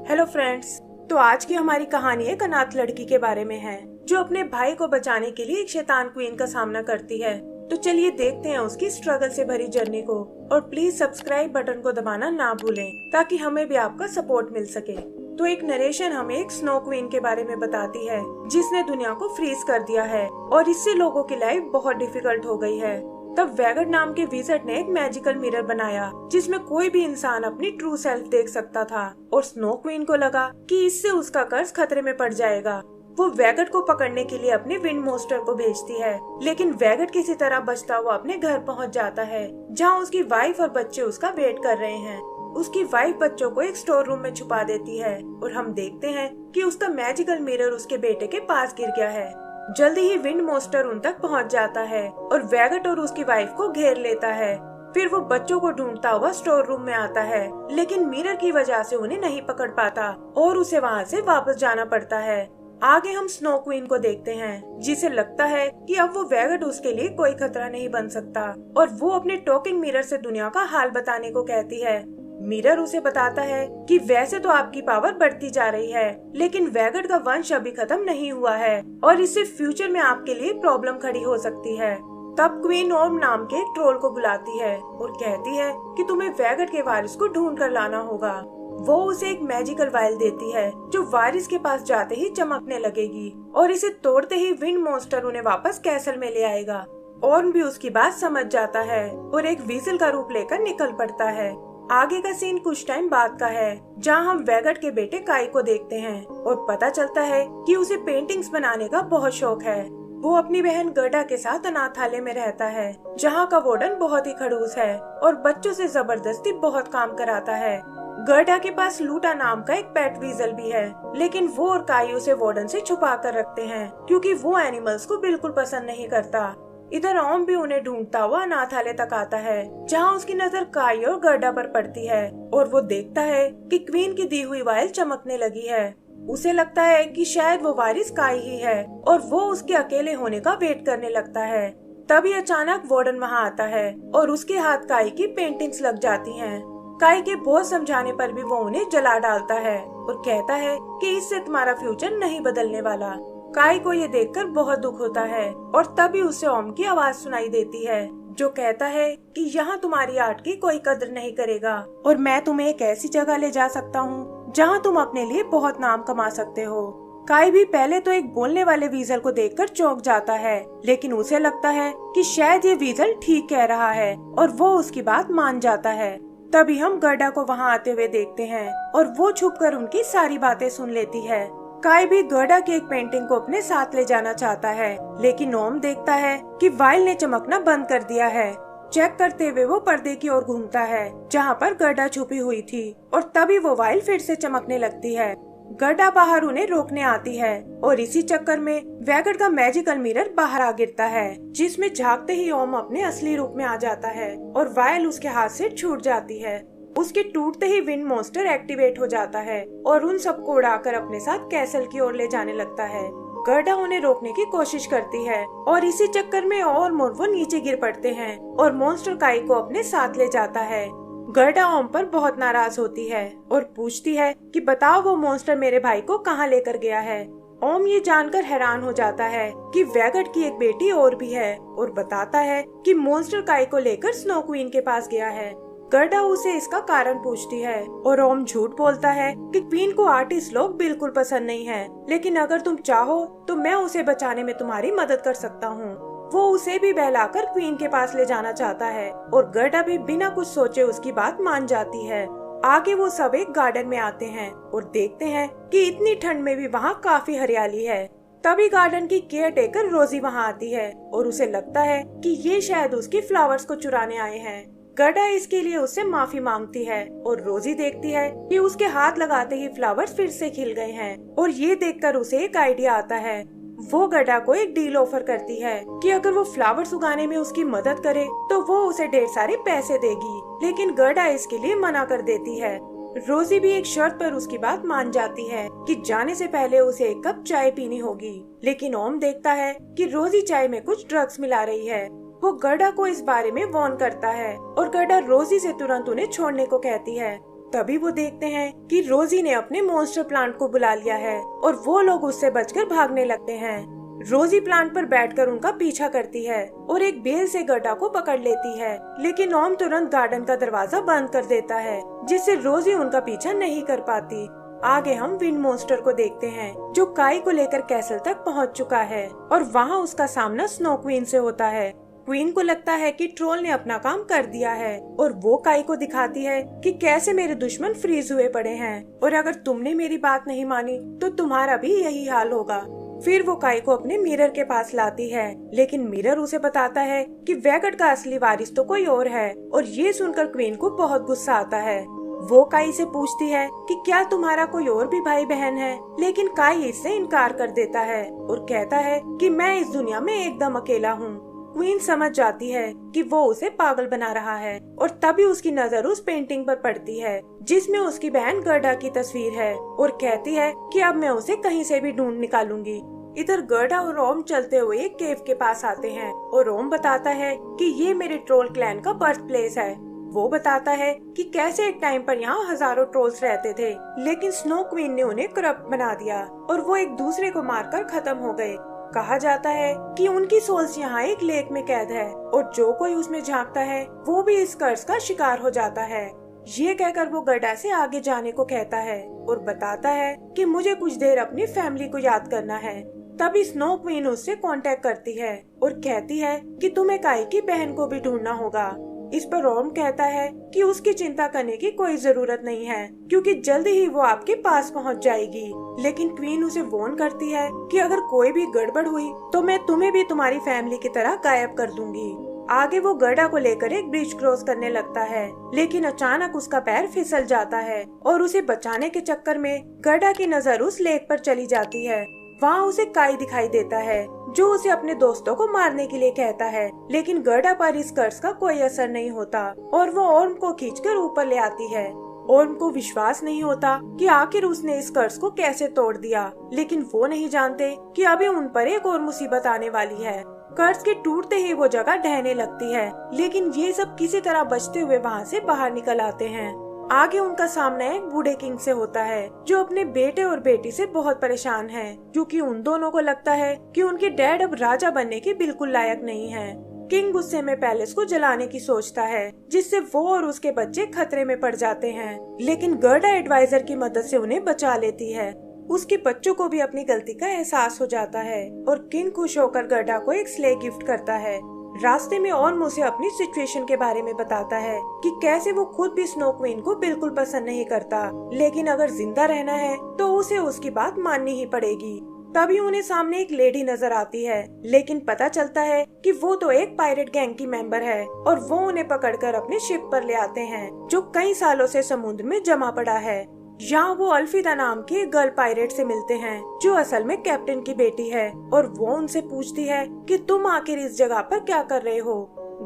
Hello friends. तो आज की हमारी कहानी एक अनाथ लड़की के बारे में है जो अपने भाई को बचाने के लिए एक शैतान क्वीन का सामना करती है। तो चलिए देखते हैं उसकी स्ट्रगल से भरी जर्नी को, और प्लीज सब्सक्राइब बटन को दबाना ना भूलें ताकि हमें भी आपका सपोर्ट मिल सके। तो एक नरेशन हमें एक स्नो क्वीन के बारे में बताती है जिसने दुनिया को फ्रीज कर दिया है और इससे लोगों की लाइफ बहुत डिफिकल्ट हो गई है। तब वैगट नाम के विज़र्ड ने एक मैजिकल मिरर बनाया जिसमें कोई भी इंसान अपनी ट्रू सेल्फ देख सकता था, और स्नो क्वीन को लगा कि इससे उसका कर्ज खतरे में पड़ जाएगा। वो वैगट को पकड़ने के लिए अपने विंड मोस्टर को भेजती है, लेकिन वैगट किसी तरह बचता हुआ अपने घर पहुंच जाता है जहां उसकी वाइफ और बच्चे उसका वेट कर रहे हैं। उसकी वाइफ बच्चों को एक स्टोर रूम में छुपा देती है और हम देखते हैं कि उसका मैजिकल मिरर उसके बेटे के पास गिर गया है। जल्दी ही विंड मोस्टर उन तक पहुंच जाता है और वैगट और उसकी वाइफ को घेर लेता है। फिर वो बच्चों को ढूंढता हुआ स्टोर रूम में आता है, लेकिन मिरर की वजह से उन्हें नहीं पकड़ पाता और उसे वहां से वापस जाना पड़ता है। आगे हम स्नो क्वीन को देखते हैं जिसे लगता है कि अब वो वैगट उसके लिए कोई खतरा नहीं बन सकता, और वो अपने टॉकिंग मिरर से दुनिया का हाल बताने को कहती है। मिरर उसे बताता है कि वैसे तो आपकी पावर बढ़ती जा रही है, लेकिन वैगट का वंश अभी खत्म नहीं हुआ है और इससे फ्यूचर में आपके लिए प्रॉब्लम खड़ी हो सकती है। तब क्वीन ओम नाम के एक ट्रोल को बुलाती है और कहती है कि तुम्हें वैगट के वारिस को ढूंढ कर लाना होगा। वो उसे एक मैजिकल वायल देती है जो वारिस के पास जाते ही चमकने लगेगी, और इसे तोड़ते ही विंड मोस्टर उन्हें वापस कैसल में ले आएगा। ओर्म भी उसकी बात समझ जाता है और एक वीजल का रूप लेकर निकल पड़ता है। आगे का सीन कुछ टाइम बाद का है जहां हम वैगट के बेटे काई को देखते हैं और पता चलता है कि उसे पेंटिंग्स बनाने का बहुत शौक है। वो अपनी बहन गर्डा के साथ अनाथालय में रहता है जहां का वार्डन बहुत ही खड़ूस है और बच्चों से जबरदस्ती बहुत काम कराता है। गर्डा के पास लूटा नाम का एक पेट वीजल भी है, लेकिन वो और काई उसे वार्डन से छुपा कर रखते हैं क्योंकि वो एनिमल्स को बिल्कुल पसंद नहीं करता। इधर ओम भी उन्हें ढूंढता हुआ अनाथालय तक आता है जहां उसकी नजर काई और गर्डा पर पड़ती है, और वो देखता है कि क्वीन की दी हुई वायल चमकने लगी है। उसे लगता है कि शायद वो वारिस काई ही है और वो उसके अकेले होने का वेट करने लगता है। तभी अचानक वार्डन वहां आता है और उसके हाथ काई की पेंटिंग्स लग जाती हैं। काई के बहुत समझाने पर भी वो उन्हें जला डालता है और कहता है कि इससे तुम्हारा फ्यूचर नहीं बदलने वाला। काई को ये देखकर बहुत दुख होता है और तभी उसे ओम की आवाज सुनाई देती है जो कहता है कि यहाँ तुम्हारी आर्ट की कोई कदर नहीं करेगा और मैं तुम्हें एक ऐसी जगह ले जा सकता हूँ जहाँ तुम अपने लिए बहुत नाम कमा सकते हो। काई भी पहले तो एक बोलने वाले वीजल को देखकर चौंक जाता है, लेकिन उसे लगता है कि शायद ये वीजल ठीक कह रहा है और वो उसकी बात मान जाता है। तभी हम गर्डा को वहाँ आते हुए देखते हैं और वो छुपकर उनकी सारी बातें सुन लेती है। काई भी गर्डा की एक पेंटिंग को अपने साथ ले जाना चाहता है, लेकिन ओम देखता है कि वायल ने चमकना बंद कर दिया है। चेक करते हुए वो पर्दे की ओर घूमता है जहाँ पर गर्डा छुपी हुई थी, और तभी वो वायल फिर से चमकने लगती है। गर्डा बाहर उन्हें रोकने आती है और इसी चक्कर में वैगट का मैजिकल मिरर बाहर आ गिरता है, जिसमें झांकते ही ओम अपने असली रूप में आ जाता है और वायल उसके हाथ से छूट जाती है। उसके टूटते ही विंड मोस्टर एक्टिवेट हो जाता है और उन सबको उड़ाकर अपने साथ कैसल की ओर ले जाने लगता है। गर्डा उन्हें रोकने की कोशिश करती है और इसी चक्कर में और मोर वो नीचे गिर पड़ते हैं और मॉन्स्टर काई को अपने साथ ले जाता है। गर्डा ओम पर बहुत नाराज होती है और पूछती है कि बताओ वो मॉन्स्टर मेरे भाई को कहाँ लेकर गया है। ओम ये जानकर हैरान हो जाता है कि वैगट की एक बेटी और भी है और बताता है कि मॉन्स्टर काई को लेकर स्नो क्वीन के पास गया है। गर्डा उसे इसका कारण पूछती है और ओम झूठ बोलता है कि क्वीन को आर्टिस्ट लोग बिल्कुल पसंद नहीं है, लेकिन अगर तुम चाहो तो मैं उसे बचाने में तुम्हारी मदद कर सकता हूँ। वो उसे भी बहलाकर क्वीन के पास ले जाना चाहता है और गर्डा भी बिना कुछ सोचे उसकी बात मान जाती है। आगे वो सब एक गार्डन में आते हैं और देखते हैं कि इतनी ठंड में भी वहाँ काफी हरियाली है। तभी गार्डन की केयर टेकर रोजी वहाँ आती है और उसे लगता है कि ये शायद उसकी फ्लावर्स को चुराने आए हैं। गर्डा इसके लिए उससे माफी मांगती है और रोजी देखती है कि उसके हाथ लगाते ही फ्लावर्स फिर से खिल गए हैं, और ये देखकर उसे एक आइडिया आता है। वो गर्डा को एक डील ऑफर करती है कि अगर वो फ्लावर्स उगाने में उसकी मदद करे तो वो उसे ढेर सारे पैसे देगी, लेकिन गर्डा इसके लिए मना कर देती है। रोजी भी एक शर्त पर उसकी बात मान जाती है कि जाने से पहले उसे एक कप चाय पीनी होगी, लेकिन ओम देखता है कि रोजी चाय में कुछ ड्रग्स मिला रही है। वो गर्डा को इस बारे में वार्न करता है और गर्डा रोजी से तुरंत उन्हें छोड़ने को कहती है। तभी वो देखते हैं कि रोजी ने अपने मॉन्स्टर प्लांट को बुला लिया है और वो लोग उससे बचकर भागने लगते हैं। रोजी प्लांट पर बैठकर उनका पीछा करती है और एक बेल से गड्ढा को पकड़ लेती है, लेकिन ओम तुरंत गार्डन का दरवाजा बंद कर देता है, जिससे रोजी उनका पीछा नहीं कर पाती। आगे हम विंड मॉन्स्टर को देखते हैं, जो काई को लेकर कैसल तक पहुंच चुका है और वहां उसका सामना स्नो क्वीन से होता है। क्वीन को लगता है कि ट्रोल ने अपना काम कर दिया है और वो काई को दिखाती है कि कैसे मेरे दुश्मन फ्रीज हुए पड़े हैं और अगर तुमने मेरी बात नहीं मानी तो तुम्हारा भी यही हाल होगा। फिर वो काई को अपने मिरर के पास लाती है, लेकिन मिरर उसे बताता है कि वैगट का असली वारिस तो कोई और है और ये सुनकर क्वीन को बहुत गुस्सा आता है। वो काई से पूछती है कि क्या तुम्हारा कोई और भी भाई बहन है, लेकिन काई इससे इनकार कर देता है और कहता है कि मैं इस दुनिया में एकदम अकेला हूँ। क्वीन समझ जाती है कि वो उसे पागल बना रहा है और तभी उसकी नजर उस पेंटिंग पर पड़ती है जिसमें उसकी बहन गर्डा की तस्वीर है और कहती है कि अब मैं उसे कहीं से भी ढूंढ निकालूंगी। इधर गर्डा और ओम चलते हुए एक केव के पास आते हैं और ओम बताता है कि ये मेरे ट्रोल क्लैन का बर्थ प्लेस है। वो बताता है कि कैसे एक टाइम पर यहाँ हजारों ट्रोल्स रहते थे, लेकिन स्नो क्वीन ने उन्हें करप्ट बना दिया और वो एक दूसरे को मारकर खत्म हो गए। कहा जाता है कि उनकी सोल्स यहाँ एक लेक में कैद है और जो कोई उसमें झांकता है वो भी इस कर्स का शिकार हो जाता है। ये कहकर वो गर्डा से आगे जाने को कहता है और बताता है कि मुझे कुछ देर अपनी फैमिली को याद करना है। तभी स्नो क्वीन उससे कांटेक्ट करती है और कहती है कि तुम्हें काई की बहन को भी ढूंढना होगा। इस पर ओम कहता है कि उसकी चिंता करने की कोई जरूरत नहीं है, क्योंकि जल्दी ही वो आपके पास पहुंच जाएगी। लेकिन क्वीन उसे वार्न करती है कि अगर कोई भी गड़बड़ हुई तो मैं तुम्हें भी तुम्हारी फैमिली की तरह गायब कर दूंगी। आगे वो गर्डा को लेकर एक ब्रिज क्रॉस करने लगता है, लेकिन अचानक उसका पैर फिसल जाता है और उसे बचाने के चक्कर में गर्डा की नजर उस लेक पर चली जाती है। वहाँ उसे काई दिखाई देता है जो उसे अपने दोस्तों को मारने के लिए कहता है, लेकिन गर्डा पर इस कर्स का कोई असर नहीं होता और वो ओर्म को खींचकर ऊपर ले आती है। ओर्म को विश्वास नहीं होता कि आखिर उसने इस कर्स को कैसे तोड़ दिया, लेकिन वो नहीं जानते कि अभी उन पर एक और मुसीबत आने वाली है। कर्स के टूटते ही वो जगह ढहने लगती है, लेकिन ये सब किसी तरह बचते हुए वहाँ से बाहर निकल आते हैं। आगे उनका सामना एक बूढ़े किंग से होता है जो अपने बेटे और बेटी से बहुत परेशान है, क्योंकि उन दोनों को लगता है कि उनके डैड अब राजा बनने के बिल्कुल लायक नहीं है। किंग गुस्से में पैलेस को जलाने की सोचता है, जिससे वो और उसके बच्चे खतरे में पड़ जाते हैं, लेकिन गर्डा एडवाइजर की मदद से उन्हें बचा लेती है। उसके बच्चों को भी अपनी गलती का एहसास हो जाता है और किंग खुश होकर गर्डा को एक स्ले गिफ्ट करता है। रास्ते में ओर्म उसे अपनी सिचुएशन के बारे में बताता है कि कैसे वो खुद भी स्नो क्वीन को बिल्कुल पसंद नहीं करता, लेकिन अगर जिंदा रहना है तो उसे उसकी बात माननी ही पड़ेगी। तभी उन्हें सामने एक लेडी नजर आती है, लेकिन पता चलता है कि वो तो एक पायरेट गैंग की मेंबर है और वो उन्हें पकड़कर अपने शिप पर ले आते हैं जो कई सालों से समुद्र में जमा पड़ा है। यहाँ वो अल्फिदा नाम की एक गर्ल पायरेट से मिलते हैं जो असल में कैप्टन की बेटी है और वो उनसे पूछती है कि तुम आखिर इस जगह पर क्या कर रहे हो।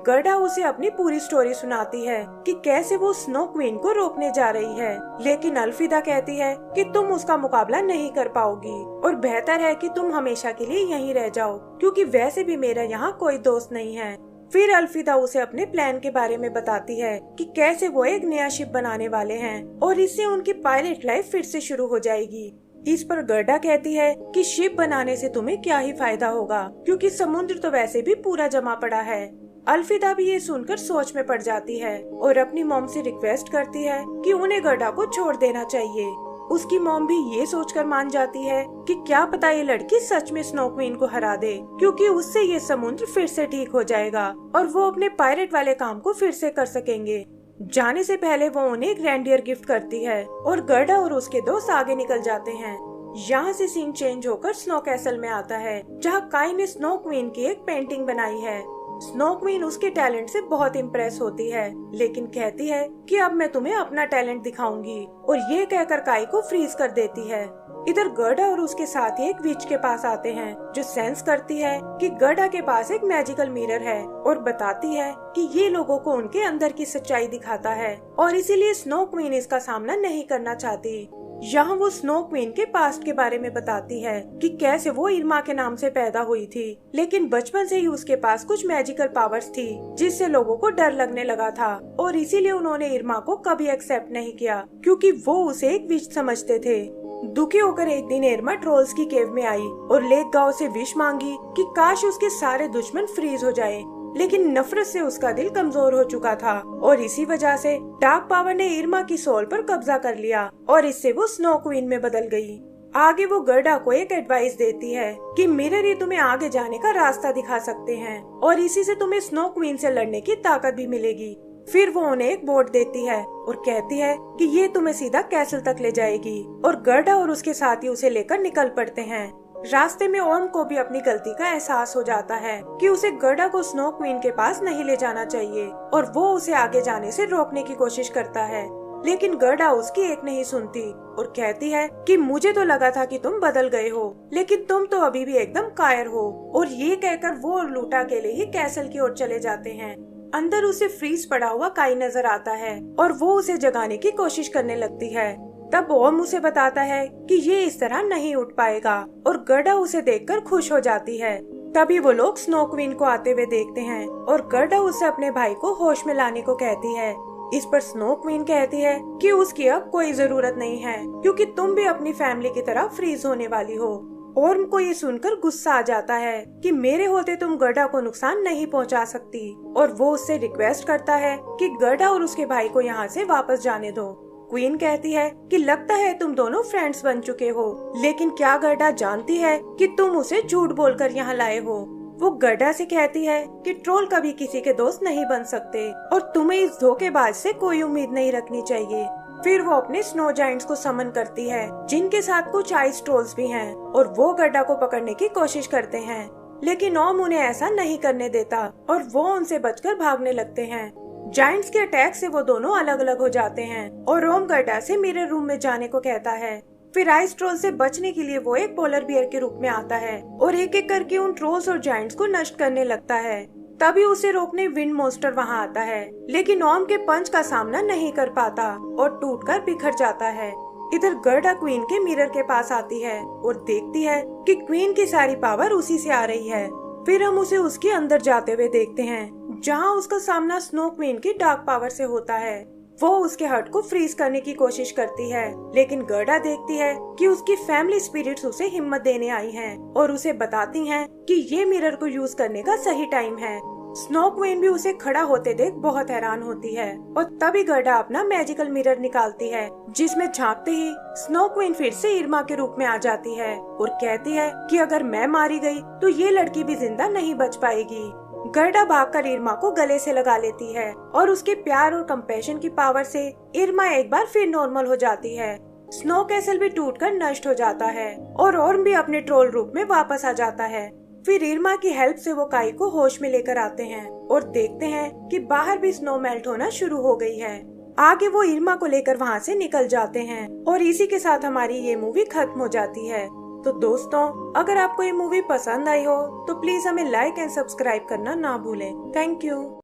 गर्डा उसे अपनी पूरी स्टोरी सुनाती है कि कैसे वो स्नो क्वीन को रोकने जा रही है, लेकिन अल्फिदा कहती है कि तुम उसका मुकाबला नहीं कर पाओगी और बेहतर है कि तुम हमेशा के लिए यहीं रह जाओ, क्योंकि वैसे भी मेरा यहाँ कोई दोस्त नहीं है। फिर अल्फिदा उसे अपने प्लान के बारे में बताती है कि कैसे वो एक नया शिप बनाने वाले हैं और इससे उनकी पायलट लाइफ फिर से शुरू हो जाएगी। इस पर गर्डा कहती है कि शिप बनाने से तुम्हें क्या ही फायदा होगा, क्योंकि समुद्र तो वैसे भी पूरा जमा पड़ा है। अल्फिदा भी ये सुनकर सोच में पड़ जाती है और अपनी मॉम से रिक्वेस्ट करती है कि उन्हें गर्डा को छोड़ देना चाहिए। उसकी मॉम भी ये सोचकर मान जाती है कि क्या पता ये लड़की सच में स्नो क्वीन को हरा दे, क्योंकि उससे ये समुद्र फिर से ठीक हो जाएगा और वो अपने पायरेट वाले काम को फिर से कर सकेंगे। जाने से पहले वो उन्हें एक रेंडियर गिफ्ट करती है और गर्डा और उसके दोस्त आगे निकल जाते हैं। यहाँ से सीन चेंज होकर स्नो कैसल में आता है, जहाँ काई ने स्नो क्वीन की एक पेंटिंग बनाई है। स्नो क्वीन उसके टैलेंट से बहुत इम्प्रेस होती है, लेकिन कहती है कि अब मैं तुम्हें अपना टैलेंट दिखाऊंगी और ये कहकर काई को फ्रीज कर देती है। इधर गर्डा और उसके साथी एक विच के पास आते हैं जो सेंस करती है कि गर्डा के पास एक मैजिकल मिरर है और बताती है कि ये लोगों को उनके अंदर की सच्चाई दिखाता है और इसीलिए स्नो क्वीन इसका सामना नहीं करना चाहती। यहाँ वो स्नो क्वीन के पास्ट के बारे में बताती है कि कैसे वो इरमा के नाम से पैदा हुई थी, लेकिन बचपन से ही उसके पास कुछ मैजिकल पावर्स थी जिससे लोगों को डर लगने लगा था और इसीलिए उन्होंने इरमा को कभी एक्सेप्ट नहीं किया क्योंकि वो उसे एक विश समझते थे। दुखी होकर एक दिन इरमा ट्रोल्स की केव में आई और लेक गांव से विश मांगी कि काश उसके सारे दुश्मन फ्रीज हो जाएं। लेकिन नफरत से उसका दिल कमजोर हो चुका था और इसी वजह से डार्क पावर ने इरमा की सोल पर कब्जा कर लिया और इससे वो स्नो क्वीन में बदल गई। आगे वो गर्डा को एक एडवाइस देती है कि मिरर ही तुम्हें आगे जाने का रास्ता दिखा सकते हैं और इसी से तुम्हें स्नो क्वीन से लड़ने की ताकत भी मिलेगी। फिर वो उन्हें एक बोट देती है और कहती है कि ये तुम्हें सीधा कैसल तक ले जाएगी और गर्डा और उसके साथी उसे लेकर निकल पड़ते हैं। रास्ते में ओम को भी अपनी गलती का एहसास हो जाता है कि उसे गर्डा को स्नो क्वीन के पास नहीं ले जाना चाहिए और वो उसे आगे जाने से रोकने की कोशिश करता है, लेकिन गर्डा उसकी एक नहीं सुनती और कहती है कि मुझे तो लगा था कि तुम बदल गए हो, लेकिन तुम तो अभी भी एकदम कायर हो। और ये कहकर वो और लूटा के लिए ही कैसल की ओर चले जाते हैं। अंदर उसे फ्रीज पड़ा हुआ काई नजर आता है और वो उसे जगाने की कोशिश करने लगती है। तब ओम उसे बताता है कि ये इस तरह नहीं उठ पाएगा और गर्डा उसे देखकर खुश हो जाती है। तभी वो लोग स्नो क्वीन को आते हुए देखते हैं और गर्डा उसे अपने भाई को होश में लाने को कहती है। इस पर स्नो क्वीन कहती है कि उसकी अब कोई जरूरत नहीं है क्योंकि तुम भी अपनी फैमिली की तरह फ्रीज होने वाली हो। ओम को ये सुनकर गुस्सा आ जाता है कि मेरे होते तुम गर्डा को नुकसान नहीं पहुंचा सकती और वो उससे रिक्वेस्ट करता है कि गर्डा और उसके भाई को यहाँ से वापस जाने दो। क्वीन कहती है कि लगता है तुम दोनों फ्रेंड्स बन चुके हो, लेकिन क्या गर्डा जानती है कि तुम उसे झूठ बोलकर यहाँ लाए हो। वो गर्डा से कहती है कि ट्रोल कभी किसी के दोस्त नहीं बन सकते और तुम्हें इस धोखेबाज से कोई उम्मीद नहीं रखनी चाहिए। फिर वो अपने स्नो जायंट्स को समन करती है जिनके साथ कुछ आइस ट्रोल्स भी हैं और वो गर्डा को पकड़ने की कोशिश करते हैं, लेकिन ओम उन्हें ऐसा नहीं करने देता और वो उनसे बचकर भागने लगते हैं। जायंट्स के अटैक से वो दोनों अलग अलग हो जाते हैं और ओम गर्डा से मिरर रूम में जाने को कहता है। फिर आइस ट्रोल से बचने के लिए वो एक पोलर बियर के रूप में आता है और एक एक करके उन ट्रोल्स और जायंट्स को नष्ट करने लगता है। तभी उसे रोकने विंड मॉन्स्टर वहाँ आता है, लेकिन ओम के पंच का सामना नहीं कर पाता और टूटकर बिखर जाता है। इधर गर्डा क्वीन के मिरर के पास आती है और देखती है कि क्वीन की सारी पावर उसी से आ रही है। फिर हम उसे उसके अंदर जाते हुए देखते हैं जहाँ उसका सामना स्नो क्वीन की डार्क पावर से होता है। वो उसके हर्ट को फ्रीज करने की कोशिश करती है, लेकिन गर्डा देखती है कि उसकी फैमिली स्पिरिट्स उसे हिम्मत देने आई हैं और उसे बताती हैं कि ये मिरर को यूज करने का सही टाइम है। स्नो क्वीन भी उसे खड़ा होते देख बहुत हैरान होती है और तभी गर्डा अपना मैजिकल मिरर निकालती है, जिसमें झांकते ही स्नो क्वीन फिर से इरमा के रूप में आ जाती है और कहती है कि अगर मैं मारी गई तो ये लड़की भी जिंदा नहीं बच पाएगी। गर्डा भागकर इरमा को गले से लगा लेती है और उसके प्यार और कंपैशन की पावर से इरमा एक बार फिर नॉर्मल हो जाती है। स्नो कैसल भी टूटकर नष्ट हो जाता है और ओर्म भी अपने ट्रोल रूप में वापस आ जाता है। फिर इरमा की हेल्प से वो काई को होश में लेकर आते हैं और देखते हैं कि बाहर भी स्नो मेल्ट होना शुरू हो गई है। आगे वो इरमा को लेकर वहाँ से निकल जाते हैं और इसी के साथ हमारी ये मूवी खत्म हो जाती है। तो दोस्तों, अगर आपको ये मूवी पसंद आई हो तो प्लीज हमें लाइक एंड सब्सक्राइब करना ना भूलें। Thank you.